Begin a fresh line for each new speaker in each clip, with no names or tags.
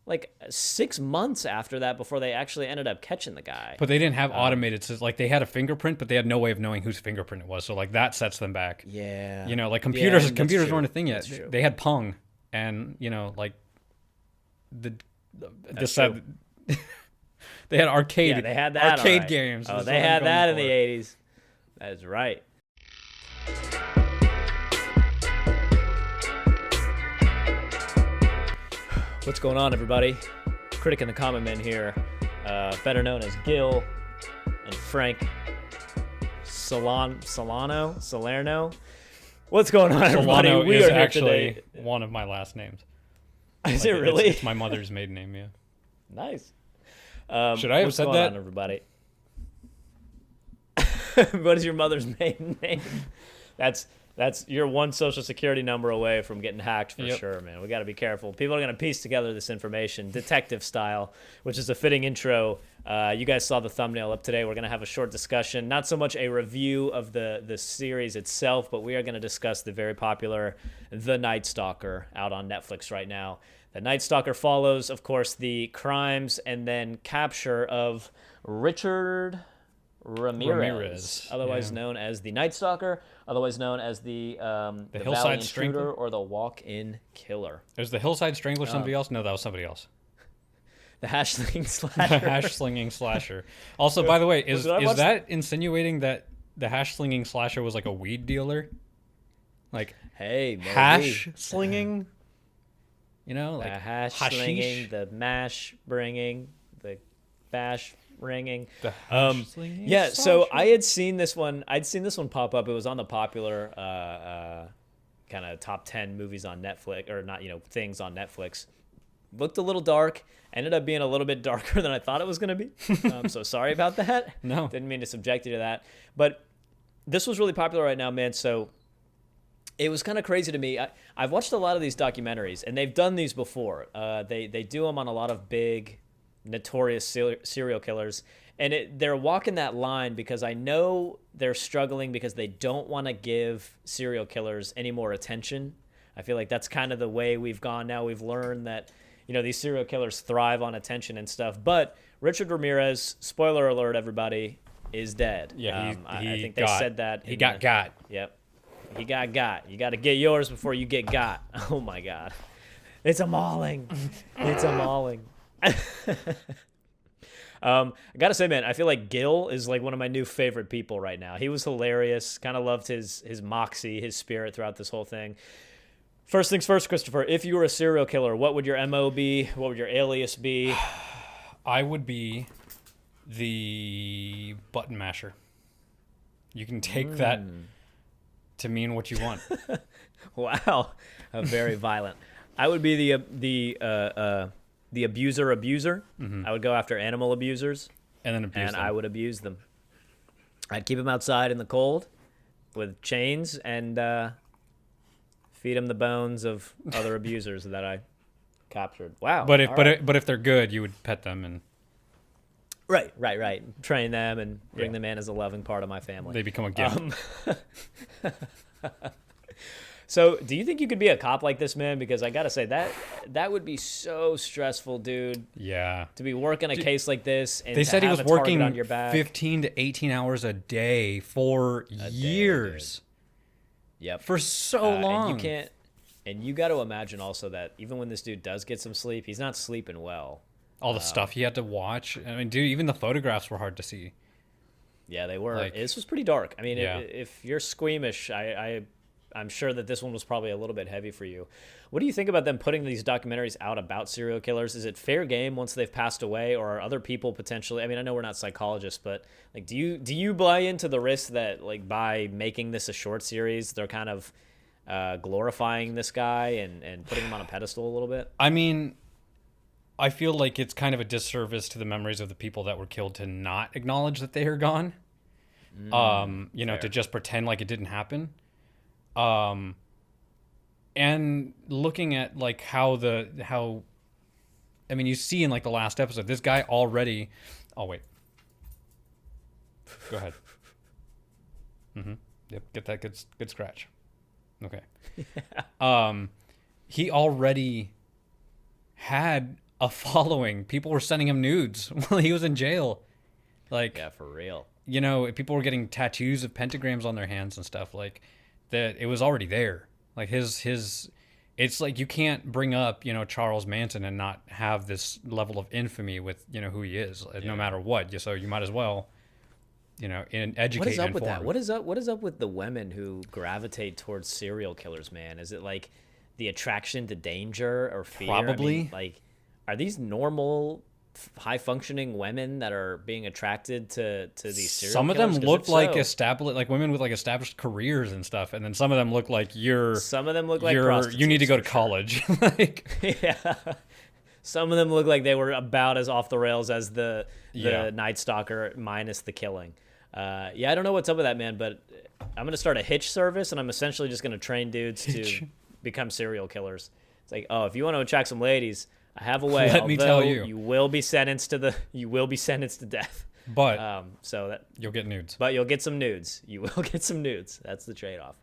like 6 months after that before they actually ended up catching the guy.
But they didn't have automated, so like they had a fingerprint, but they had no way of knowing whose fingerprint it was. So like that sets them back.
Yeah.
You know, like
Yeah,
computers weren't a thing yet.
That's true.
They had Pong, and you know, like the
That's
said they had arcade.
Yeah, they had that.
arcade
right.
games.
Oh,
is
they
what I'm
had
going
that in
for.
the 80s. That is right. What's going on, everybody? Critic and the Common Men here, better known as Gil and Frank Salerno. What's going on, everybody?
Solano
We
is
are here
actually
today.
one of my last names.
Is
Like,
it really?
It's my mother's maiden name. Yeah.
Nice.
Should I have
what's
said
going
that?
on, everybody? What is your mother's maiden name? That's you're one social security number away from getting hacked for
Yep.
sure, man. We got to be careful. People are going to piece together this information, detective style, which is a fitting intro. You guys saw the thumbnail up today. We're going to have a short discussion, not so much a review of the series itself, but we are going to discuss the very popular The Nightstalker out on Netflix right now. The Nightstalker follows, of course, the crimes and then capture of Richard Ramirez, otherwise
yeah.
known as the Nightstalker, otherwise known as the
Hillside
Valley
Strangler?
Intruder or the Walk-In Killer.
It was the Hillside Strangler. Somebody else? No, that was somebody else.
The hash-slinging
The
slasher.
hash slinging slasher. Also, by the way, is
Did I watch-
that insinuating that the hash slinging slasher was like a weed dealer? Like
Hey, maybe.
hash slinging? You know,
The
like
hash-slinging,
hashish?
the mash-bringing, the bash-ringing.
The hash slinging.
Yeah, so
slasher?
I had seen this one. I'd seen this one pop up. It was on the popular kind of top 10 movies on Netflix, or not, things on Netflix. Looked a little dark. Ended up being a little bit darker than I thought it was going to be. So sorry about that.
No.
Didn't mean to subject you to that. But this was really popular right now, man. So it was kind of crazy to me. I've watched a lot of these documentaries, and they've done these before. They do them on a lot of big, notorious serial killers. And they're walking that line because I know they're struggling because they don't want to give serial killers any more attention. I feel like that's kind of the way we've gone now. We've learned that these serial killers thrive on attention and stuff. But Richard Ramirez, spoiler alert, everybody, is dead.
Yeah,
I think they said that.
He got.
Yep. He got. You got to get yours before you get got. Oh, my God. It's a mauling. It's a mauling. I got to say, man, I feel like Gil is like one of my new favorite people right now. He was hilarious. Kind of loved his moxie, his spirit throughout this whole thing. First things first, Christopher, if you were a serial killer, what would your MO be? What would your alias be?
I would be the button masher. You can take that to mean what you want.
Wow. Very violent. I would be the abuser.
Mm-hmm.
I would go after animal abusers,
And then abuse
and
them.
I would abuse them. I'd keep them outside in the cold with chains and feed them the bones of other abusers that I captured. Wow.
But if
All
but
right.
but if they're good, you would pet them and
Right. Train them and bring
Yeah.
them in as a loving part of my family.
they become a gift.
So, do you think you could be a cop like this, man? Because I gotta say that would be so stressful, dude.
Yeah.
To be working a case like this, and
They
to
said he
have
was
a target
working
on your back.
15 to 18 hours a day for years.
Yep.
For so long.
And you can't. And you got to imagine also that even when this dude does get some sleep, he's not sleeping well.
All the stuff he had to watch. I mean, dude, even the photographs were hard to see.
Yeah, they were.
Like-
This was pretty dark. I mean,
Yeah.
if you're squeamish, I'm sure that this one was probably a little bit heavy for you. What do you think about them putting these documentaries out about serial killers? Is it fair game once they've passed away, or are other people potentially? I mean, I know we're not psychologists, but like, do you buy into the risk that like by making this a short series, they're kind of glorifying this guy and putting him on a pedestal a little bit?
I mean, I feel like it's kind of a disservice to the memories of the people that were killed to not acknowledge that they are gone.
Fair.
To just pretend like it didn't happen. And looking at like how I mean, you see in like the last episode, this guy already. Oh wait. Go ahead. Yep. Get that good scratch. Okay. He already had a following. People were sending him nudes while he was in jail. Like,
Yeah, for real.
you know, people were getting tattoos of pentagrams on their hands and stuff. Like, that it was already there. Like his it's like you can't bring up, you know, Charles Manson and not have this level of infamy with, you know, who he is, no matter what. So you might as well, you know, educate.
What is up
and
with
inform.
that? What is up with the women who gravitate towards serial killers, man? Is it like the attraction to danger or fear?
Probably.
I mean, like, are these normal, high functioning women that are being attracted to these serial
Some of
killers?
them
'Cause
look
if
like
so,
established, like women with like established careers and stuff, and then some of them look like
some of them look like
you need to go to
prostitutes, for sure.
college. Like,
Yeah. Some of them look like they were about as off the rails as the
Yeah.
Nightstalker minus the killing. Yeah, I don't know what's up with that, man, but I'm going to start a hitch service, and I'm essentially just going to train dudes to become serial killers. It's like, oh, if you want to attract some ladies, I have a way.
Let me tell you.
You will be sentenced to death.
but
So
you'll get nudes.
but you'll get some nudes. You will get some nudes. That's the trade-off.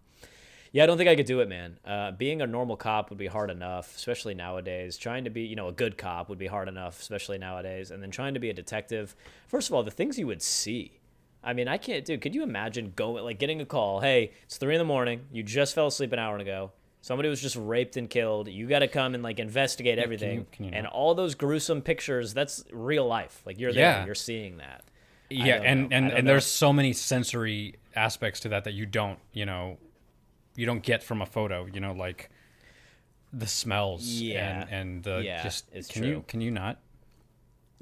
Yeah, I don't think I could do it, man. Being a normal cop would be hard enough, especially nowadays. Trying to be, you know, a good cop would be hard enough, especially nowadays. And then trying to be a detective. First of all, the things you would see. I mean, I can't, dude. Could you imagine getting a call? Hey, it's 3 a.m. You just fell asleep an hour ago. Somebody was just raped and killed. You got to come and like investigate everything.
can you
and
not?
all those gruesome pictures. That's real life. Like you're there.
Yeah.
You're seeing that.
Yeah,
don't
and
know. I don't
and
know.
there's so many sensory aspects to that you don't, you know, you don't get from a photo, you know, like the smells
Yeah.
and the
Yeah,
just
it's
can
true.
you not?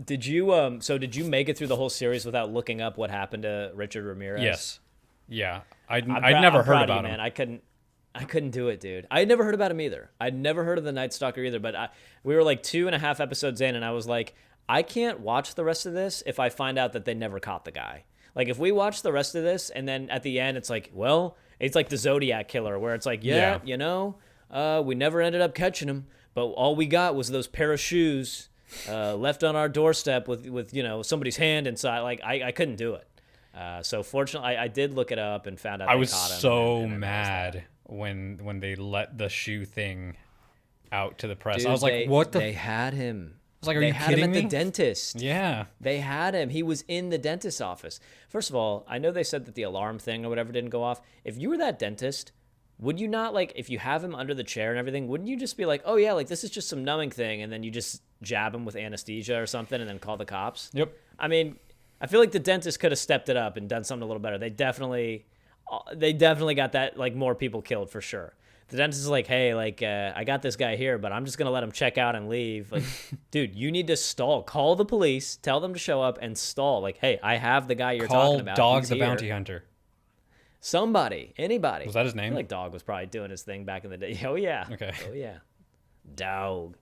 Did you did you make it through the whole series without looking up what happened to Richard Ramirez?
Yes. Yeah. I'd
I'm
never
I'm
heard
proud of
about
you,
him.
man. I couldn't do it, dude. I'd never heard about him either. I'd never heard of the Nightstalker either. But we were like 2.5 episodes in, and I was like, I can't watch the rest of this if I find out that they never caught the guy. Like if we watch the rest of this, and then at the end it's like, well, it's like the Zodiac killer, where it's like,
Yeah.
you know, we never ended up catching him, but all we got was those pair of shoes left on our doorstep with you know somebody's hand inside. Like I couldn't do it. So fortunately, I did look it up and found out
I
they
was
caught him.
so
and I realized that.
mad when they let the shoe thing out to the press.
Dude,
I was like, what the
They had him.
I was like, are
They
you
had
kidding
him at
me?
the dentist.
Yeah.
They had him. He was in the dentist's office. First of all, I know they said that the alarm thing or whatever didn't go off. If you were that dentist, would you not, like, if you have him under the chair and everything, wouldn't you just be like, oh, yeah, like, this is just some numbing thing, and then you just jab him with anesthesia or something and then call the cops?
Yep.
I mean, I feel like the dentist could have stepped it up and done something a little better. They definitely got that, like, more people killed for sure. The dentist is like, hey, like, I got this guy here, but I'm just going to let him check out and leave. Like, dude, you need to stall. Call the police, tell them to show up and stall. Like, hey, I have the guy you're
Call
talking about.
Dog
He's
the
here.
Bounty Hunter.
Somebody, anybody.
Was that his
I
name?
feel like Dog was probably doing his thing back in the day. Oh, yeah.
Okay.
Oh, yeah. Dog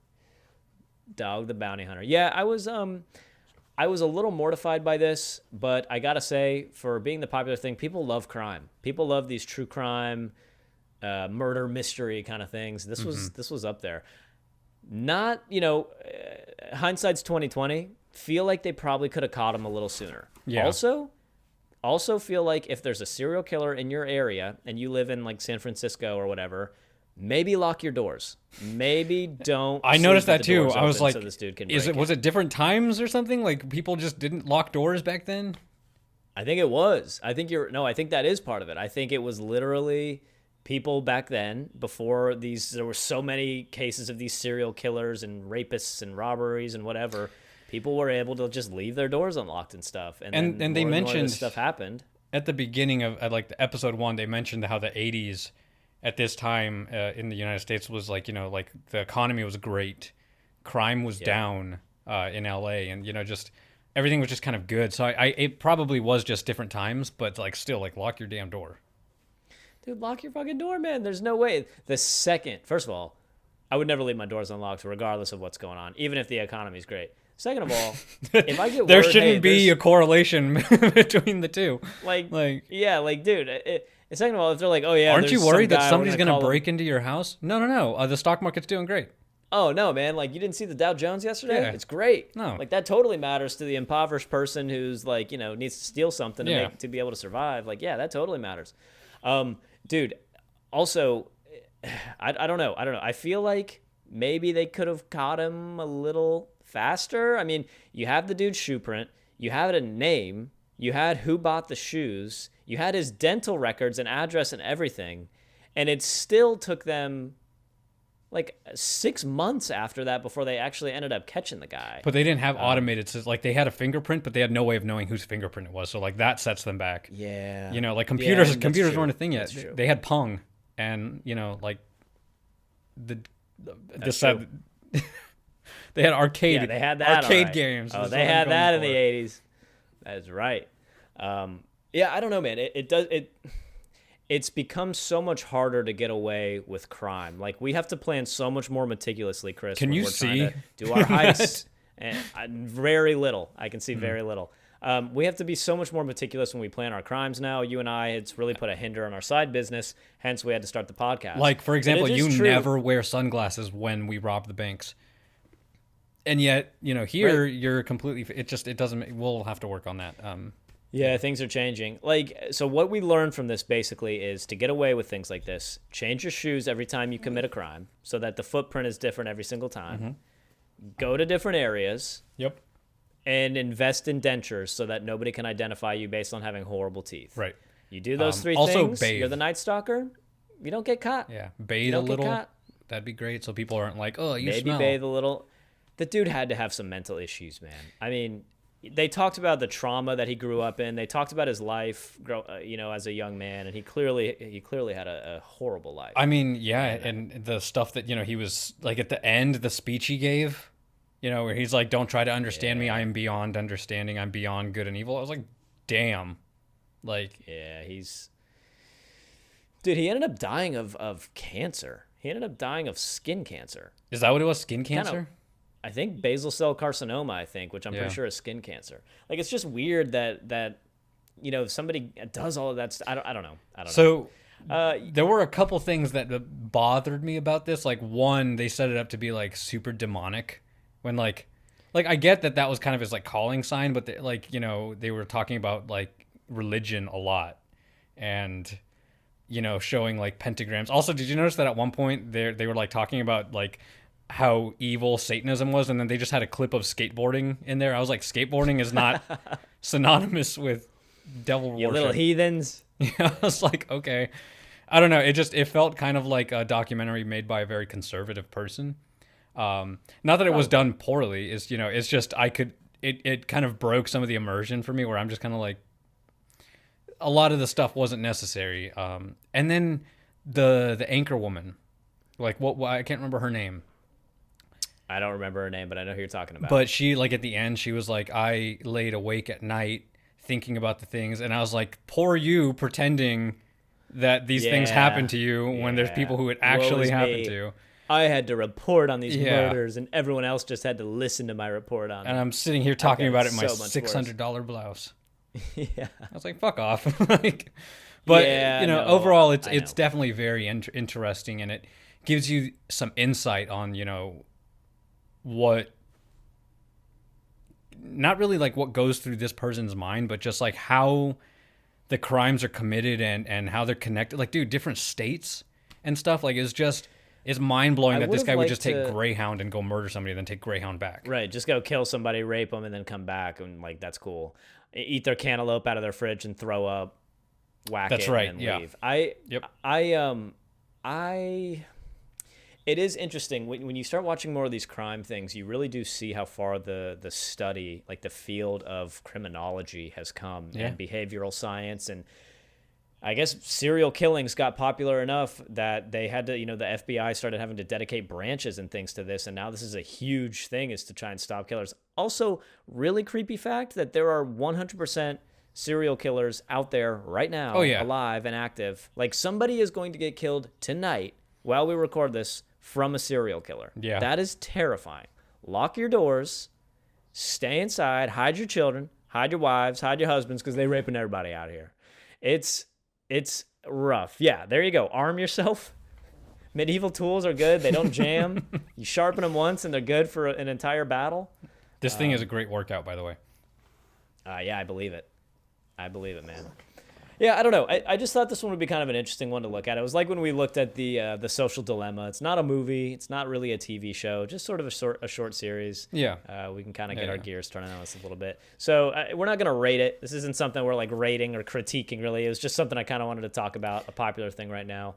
the Bounty Hunter. Yeah, I was a little mortified by this, but I gotta say, for being the popular thing, people love crime. People love these true crime, murder mystery kind of things. This was up there. Not, you know, hindsight's 2020. Feel like they probably could have caught him a little sooner.
Yeah.
Also feel like if there's a serial killer in your area and you live in like San Francisco or whatever, maybe lock your doors. Maybe don't.
I
sleep
noticed
with
that
the
too.
doors
I was
open
like,
so this dude can
was
break
it different times or something? Like people just didn't lock doors back then?
I think it was. I think that is part of it. I think it was literally people back then, before there were so many cases of these serial killers and rapists and robberies and whatever. People were able to just leave their doors unlocked and stuff. And
they
more
mentioned
this stuff happened.
At the beginning of like the episode 1, they mentioned how the 80s at this time in the United States was like, you know, like the economy was great. Crime was down in LA, and, you know, just everything was just kind of good. So it probably was just different times, but like still, like, lock your damn door.
Dude, lock your fucking door, man. There's no way. First of all, I would never leave my doors unlocked regardless of what's going on, even if the economy's great. Second of all, if I get
There
word,
shouldn't
hey,
be a correlation between the two.
like,
yeah,
like, dude. Second of all, if they're like, oh yeah,
aren't you worried that somebody's
going
to break into your house? No. The stock market's doing great.
Oh no, man! Like, you didn't see the Dow Jones yesterday?
Yeah.
It's great.
No.
Like, that totally matters to the impoverished person who's like, you know, needs to steal something
Yeah.
to be able to survive. Like, yeah, that totally matters. Dude. Also, I don't know. I feel like maybe they could have caught him a little faster. I mean, you have the dude's shoe print, you had a name, you had who bought the shoes, you had his dental records and address and everything, and it still took them like 6 months after that before they actually ended up catching the guy.
But they didn't have automated, like they had a fingerprint, but they had no way of knowing whose fingerprint it was. So like that sets them back.
Yeah.
You know, like computers
true.
weren't a thing yet. They had Pong, and you know, like they had arcade.
Yeah, they had that
arcade games.
Oh, they had that in the 80s. That's right. Yeah, I don't know, man. It's become so much harder to get away with crime. Like, we have to plan so much more meticulously, Chris.
Can
when
you
we're
see?
trying to do our heists? And very little. I can see very little. We have to be so much more meticulous when we plan our crimes now. You and I, it's really put a hinder on our side business. Hence, we had to start the podcast.
Like, for example, you
true.
never wear sunglasses when we rob the banks. And yet, you know, here you're completely, it doesn't, we'll have to work on that.
Yeah, things are changing. Like, so what we learned from this basically is to get away with things like this, change your shoes every time you commit a crime so that the footprint is different every single time. Mm-hmm. Go to different areas.
Yep.
And invest in dentures so that nobody can identify you based on having horrible teeth.
Right.
You do those three
also
things,
bathe.
You're the Nightstalker, you don't get caught.
Yeah, bathe a little. That'd be great so people aren't like, oh, you smell.
Maybe bathe a little. The dude had to have some mental issues, man. I mean, they talked about the trauma that he grew up in. They talked about his life, as a young man, and he clearly had a horrible life.
I mean, yeah, and the stuff that, he was like at the end, the speech he gave, where he's like, don't try to understand me. I am beyond understanding. I'm beyond good and evil. I was like, damn. Like,
yeah, dude, he ended up dying of cancer. He ended up dying of skin cancer.
Is that what it was? Skin cancer?
I think basal cell carcinoma, which I'm pretty sure is skin cancer. Like, it's just weird that if somebody does all of that stuff. I don't know.
So there were a couple things that bothered me about this. Like, one, they set it up to be like super demonic when like I get that was kind of his like calling sign, but they were talking about like religion a lot and showing like pentagrams. Also, did you notice that at one point they were like talking about like how evil Satanism was, and then they just had a clip of skateboarding in there? I was like, skateboarding is not synonymous with devil worship.
You little heathens.
Yeah, I was like, okay. I don't know. It felt kind of like a documentary made by a very conservative person. Not that it was done poorly. It's just it kind of broke some of the immersion for me, where I'm just kind of like, a lot of the stuff wasn't necessary. And then the anchor woman, like what I can't remember her name.
I don't remember her name, but I know who you're talking about.
But she, like, at the end, she was like, I laid awake at night thinking about the things. And I was like, poor you pretending that these things happen to you when there's people who it actually happened to.
I had to report on these murders, and everyone else just had to listen to my report on them.
And I'm sitting here talking about it in my $600 blouse.
Yeah.
I was like, fuck off. Overall, it's definitely very interesting, and it gives you some insight on, what, not really like what goes through this person's mind, but just like how the crimes are committed and how they're connected. Like, dude, different states and stuff. Like, it's mind-blowing that this guy would just take Greyhound and go murder somebody and then take Greyhound back.
Right, just go kill somebody, rape them, and then come back, and like, that's cool. Eat their cantaloupe out of their fridge and throw up, whack it, and then leave. It is interesting when you start watching more of these crime things. You really do see how far the study, like the field of criminology, has come, and behavioral science, and I guess serial killings got popular enough that they had to, the FBI started having to dedicate branches and things to this, and now this is a huge thing, is to try and stop killers. Also, really creepy fact that there are 100% serial killers out there right now, alive and active. Like, somebody is going to get killed tonight while we record this from a serial killer. Yeah. That is terrifying. Lock your doors, stay inside, hide your children, hide your wives, hide your husbands, because they're raping everybody out here. It's rough. Yeah, there you go. Arm yourself. Medieval tools are good. They don't jam. You sharpen them once and they're good for an entire battle.
This thing is a great workout, by the way.
Yeah, I believe it. I believe it, man. Yeah, I don't know. I just thought this one would be kind of an interesting one to look at. It was like when we looked at the Social Dilemma. It's not a movie. It's not really a TV show. Just sort of a short series.
Yeah.
We can kind of get our gears turning on this a little bit. So we're not going to rate it. This isn't something we're like rating or critiquing, really. It was just something I kind of wanted to talk about, a popular thing right now.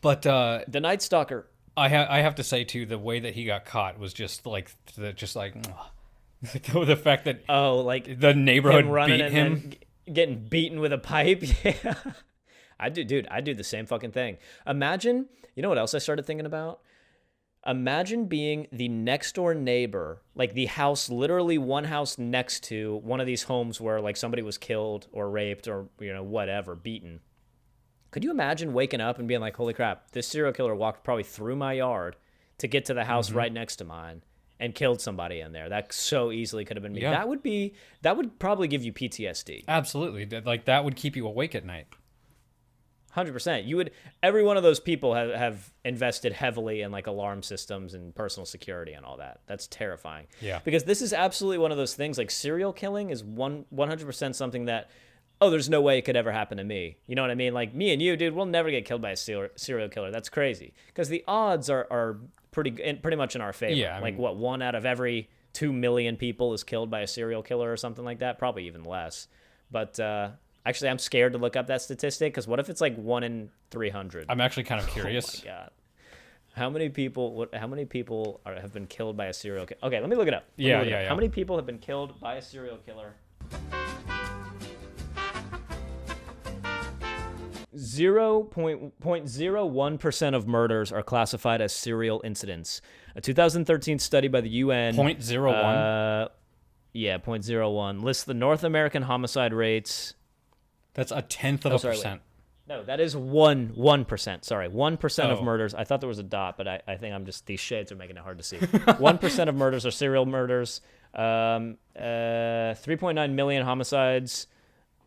But
The Nightstalker.
I have to say, too, the way that he got caught was the fact that
Like
the neighborhood
him running
beat him.
and getting beaten with a pipe. Yeah. I'd do the same fucking thing. Imagine, you know what else I started thinking about? Imagine being the next door neighbor, like the house, literally one house next to one of these homes where like somebody was killed or raped or, whatever, beaten. Could you imagine waking up and being like, holy crap, this serial killer walked probably through my yard to get to the house right next to mine and killed somebody in there? That so easily could have been me.
Yeah.
That would probably give you PTSD.
Absolutely. That would keep you awake at night.
100%. Every one of those people have invested heavily in like alarm systems and personal security and all that. That's terrifying.
Yeah.
Because this is absolutely one of those things, like serial killing is 100% something that, oh, there's no way it could ever happen to me. You know what I mean? Like me and you, dude, we'll never get killed by a serial killer. That's crazy. Because the odds are pretty much in our favor.
Yeah,
like what, 1 out of every 2 million people is killed by a serial killer or something like that? Probably even less. But actually, I'm scared to look up that statistic because what if it's like 1 in 300?
I'm actually kind of curious.
Oh my god, how many people have been killed by a serial killer? Okay, let me look it up.
Yeah.
How many people have been killed by a serial killer? 0.01% of murders are classified as serial incidents. A 2013 study by the UN.
0.01?
Yeah, 0.01 lists the North American homicide rates.
That's a tenth of a percent.
No, that is 1%. Sorry, 1% of
Oh.
murders. I thought there was a dot, but I think these shades are making it hard to see. 1% of murders are serial murders. 3.9 million homicides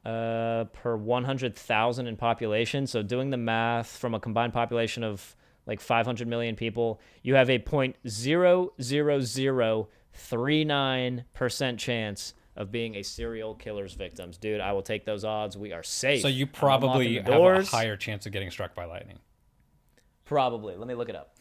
per 100,000 in population. So doing the math from a combined population of like 500 million people, you have a 0.00039% chance of being a serial killer's victims. Dude, I will take those odds. We are safe.
So you probably have a higher chance of getting struck by lightning.
Probably. Let me look it up.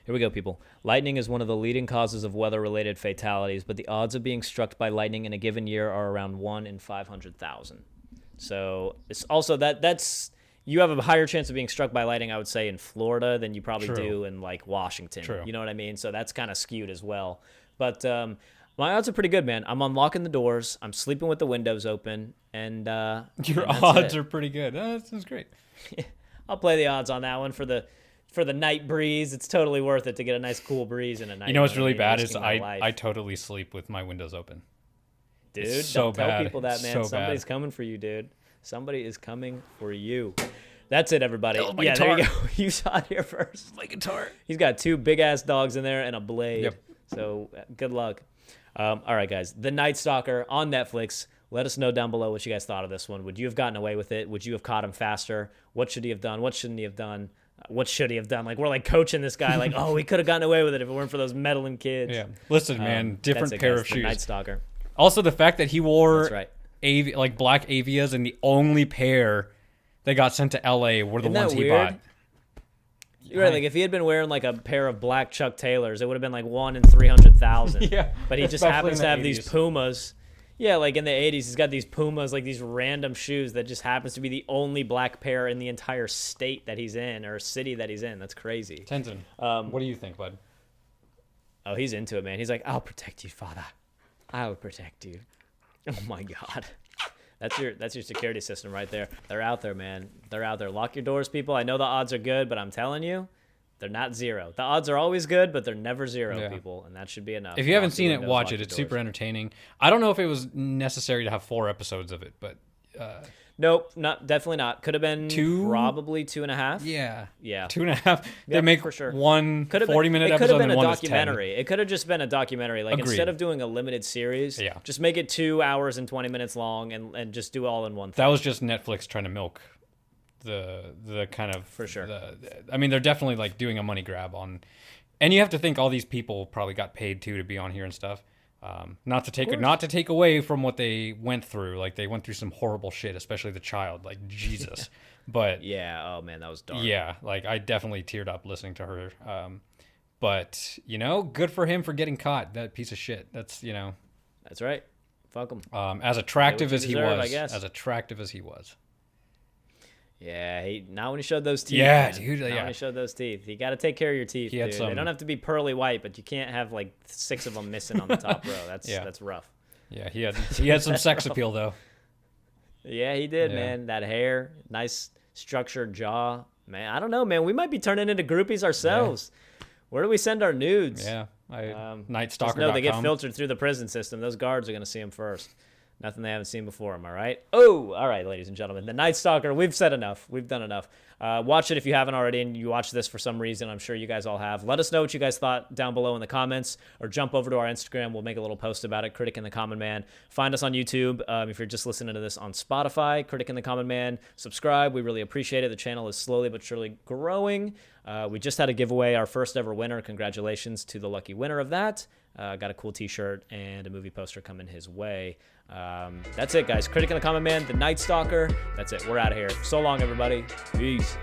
Here we go, people. Lightning is one of the leading causes of weather-related fatalities, but the odds of being struck by lightning in a given year are around 1 in 500,000. So it's also that's you have a higher chance of being struck by lightning, I would say, in Florida than you probably do in like Washington.
True.
You know what I mean? So that's kind of skewed as well. But my odds are pretty good, man. I'm unlocking the doors. I'm sleeping with the windows open, and
your odds are pretty good. This is great.
I'll play the odds on that one for the night breeze. It's totally worth it to get a nice cool breeze in a night.
You know what's really bad is I totally sleep with my windows open.
Dude,
it's so
don't tell
bad.
people that, man.
So
Somebody's coming for you, dude. Somebody is coming for you. That's it, everybody.
My
yeah,
guitar.
there you go. You saw it here first.
My guitar.
He's got 2 big-ass dogs in there and a blade.
Yep.
So good luck. All right, guys. The Nightstalker on Netflix. Let us know down below what you guys thought of this one. Would you have gotten away with it? Would you have caught him faster? What should he have done? What shouldn't he have done? What should he have done? Like, we're like coaching this guy. Like, oh, we could have gotten away with it if it weren't for those meddling kids.
Yeah. Listen, man, different pair of shoes.
The Nightstalker.
Also, the fact that he wore
That's right.
black Avias, and the only pair that got sent to LA were the
Isn't that
ones he
weird?
bought.
You're right. Like, if he had been wearing like a pair of black Chuck Taylors, it would have been like 1 in 300,000.
Yeah.
But he just
Especially
happens
in
to
the
have these
80s.
Pumas. Yeah, like in the 80s, he's got these Pumas, like these random shoes that just happens to be the only black pair in the entire state that he's in or city that he's in. That's crazy.
Tenzin, what do you think, bud?
Oh, he's into it, man. He's like, I'll protect you, father. I will protect you. Oh my God. That's your security system right there. They're out there, man. They're out there. Lock your doors, people. I know the odds are good, but I'm telling you, they're not zero. The odds are always good, but they're never zero, people, and that should be enough.
If you haven't
Lock
seen
your
it,
windows,
watch
lock
it.
your
It's
doors.
super entertaining. I don't know if it was necessary to have 4 episodes of it, but
Nope, definitely not. Could have been
2?
probably 2.5.
yeah.
Yeah.
2.5. They
Yep,
make
for sure.
one
Could have
40-minute
been, it could
episode
have been
and
a
one that's 10.
documentary. It could have just been a documentary. Like,
Agreed.
instead of doing a limited series, just make it 2 hours and 20 minutes long and just do all in one thing.
That was just Netflix trying to milk the kind of...
For sure.
I mean, they're definitely like doing a money grab on... And you have to think all these people probably got paid too to be on here and stuff. Not to take away from what they went through. Like, they went through some horrible shit, especially the child. Like, Jesus. But
yeah, oh man, that was dark.
yeah, like I definitely teared up listening to her. But good for him for getting caught. That piece of shit. That's
That's right. Fuck him.
As attractive as he
deserve, I
was.
guess.
As attractive as he was.
Yeah, not when he showed those teeth.
Yeah,
man.
dude.
Not when he showed those teeth. You got to take care of your teeth,
He had
dude.
some-
They don't have to be pearly white, but you can't have like 6 of them missing on the top row. That's rough.
Yeah, he had some sex appeal though.
Yeah, he did,
Yeah.
man. That hair, nice structured jaw. Man, I don't know, man. We might be turning into groupies ourselves. Where do we send our nudes?
Yeah,
Just
Nightstalker.com.
know they get filtered through the prison system. Those guards are going to see them first. Nothing they haven't seen before, am I right? Oh, all right, ladies and gentlemen. The Nightstalker, we've said enough. We've done enough. Watch it if you haven't already and you watch this for some reason. I'm sure you guys all have. Let us know what you guys thought down below in the comments, or jump over to our Instagram. We'll make a little post about it, Critic and the Common Man. Find us on YouTube. If you're just listening to this on Spotify, Critic and the Common Man. Subscribe. We really appreciate it. The channel is slowly but surely growing. We just had a giveaway, our first ever winner. Congratulations to the lucky winner of that. Got a cool t-shirt and a movie poster coming his way. That's it, guys. Critic and the Common Man, the Nightstalker. That's it. We're out of here. So long, everybody. Peace.